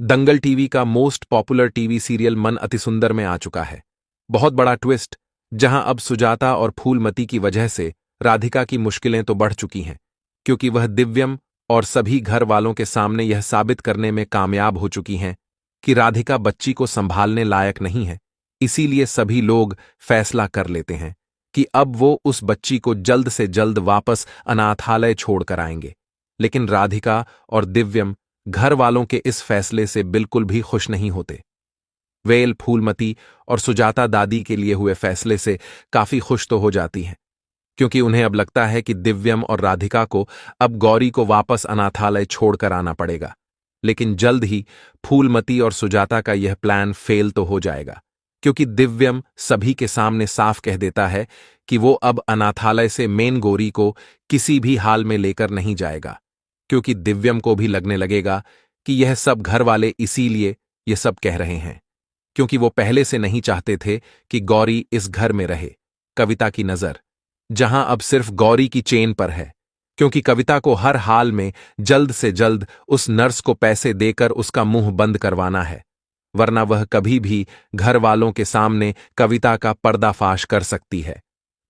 दंगल TV का most popular TV serial मन अतिसुंदर में आ चुका है। बहुत बड़ा ट्विस्ट, जहां अब सुजाता और फूलमती की वजह से राधिका की मुश्किलें तो बढ़ चुकी हैं, क्योंकि वह दिव्यम और सभी घर वालों के सामने यह साबित करने में कामयाब हो चुकी हैं कि राधिका बच्ची को संभालने लायक नहीं है। इसीलिए सभी लोग फैसला कर लेते हैं कि अब वो उस बच्ची को जल्द से जल्द वापस अनाथालय छोड़कर आएंगे। लेकिन राधिका और दिव्यम घर वालों के इस फैसले से बिल्कुल भी खुश नहीं होते। वेल फूलमती और सुजाता दादी के लिए हुए फैसले से काफी खुश तो हो जाती हैं, क्योंकि उन्हें अब लगता है कि दिव्यम और राधिका को अब गौरी को वापस अनाथालय छोड़कर आना पड़ेगा। लेकिन जल्द ही फूलमती और सुजाता का यह प्लान फेल तो हो जाएगा, क्योंकि दिव्यम सभी के सामने साफ कह देता है कि वो अब अनाथालय से मेन गौरी को किसी भी हाल में लेकर नहीं जाएगा, क्योंकि दिव्यम को भी लगने लगेगा कि यह सब घर वाले इसीलिए ये सब कह रहे हैं, क्योंकि वो पहले से नहीं चाहते थे कि गौरी इस घर में रहे। कविता की नजर जहां अब सिर्फ गौरी की चेन पर है, क्योंकि कविता को हर हाल में जल्द से जल्द उस नर्स को पैसे देकर उसका मुंह बंद करवाना है, वरना वह कभी भी घर वालों के सामने कविता का पर्दाफाश कर सकती है।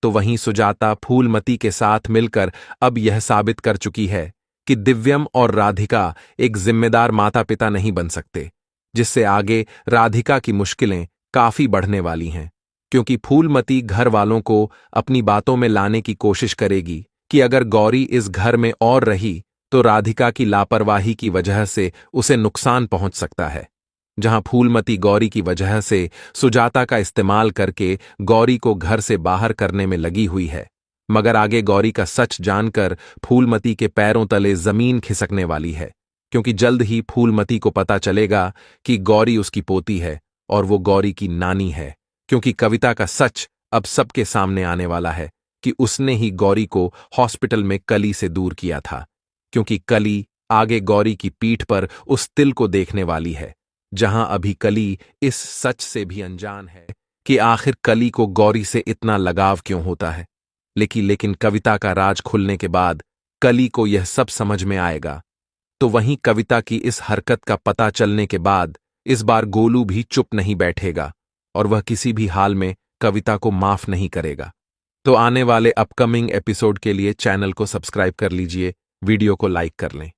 तो वहीं सुजाता फूलमती के साथ मिलकर अब यह साबित कर चुकी है कि दिव्यम और राधिका एक जिम्मेदार माता पिता नहीं बन सकते, जिससे आगे राधिका की मुश्किलें काफी बढ़ने वाली हैं, क्योंकि फूलमती घर वालों को अपनी बातों में लाने की कोशिश करेगी कि अगर गौरी इस घर में और रही तो राधिका की लापरवाही की वजह से उसे नुकसान पहुंच सकता है। जहां फूलमती गौरी की वजह से सुजाता का इस्तेमाल करके गौरी को घर से बाहर करने में लगी हुई है, मगर आगे गौरी का सच जानकर फूलमती के पैरों तले जमीन खिसकने वाली है, क्योंकि जल्द ही फूलमती को पता चलेगा कि गौरी उसकी पोती है और वो गौरी की नानी है, क्योंकि कविता का सच अब सबके सामने आने वाला है कि उसने ही गौरी को हॉस्पिटल में कली से दूर किया था, क्योंकि कली आगे गौरी की पीठ पर उस तिल को देखने वाली है, जहां अभी कली इस सच से भी अनजान है कि आखिर कली को गौरी से इतना लगाव क्यों होता है। लेकिन कविता का राज खुलने के बाद कली को यह सब समझ में आएगा। तो वहीं कविता की इस हरकत का पता चलने के बाद इस बार गोलू भी चुप नहीं बैठेगा और वह किसी भी हाल में कविता को माफ नहीं करेगा। तो आने वाले अपकमिंग एपिसोड के लिए चैनल को सब्सक्राइब कर लीजिए, वीडियो को लाइक कर लें।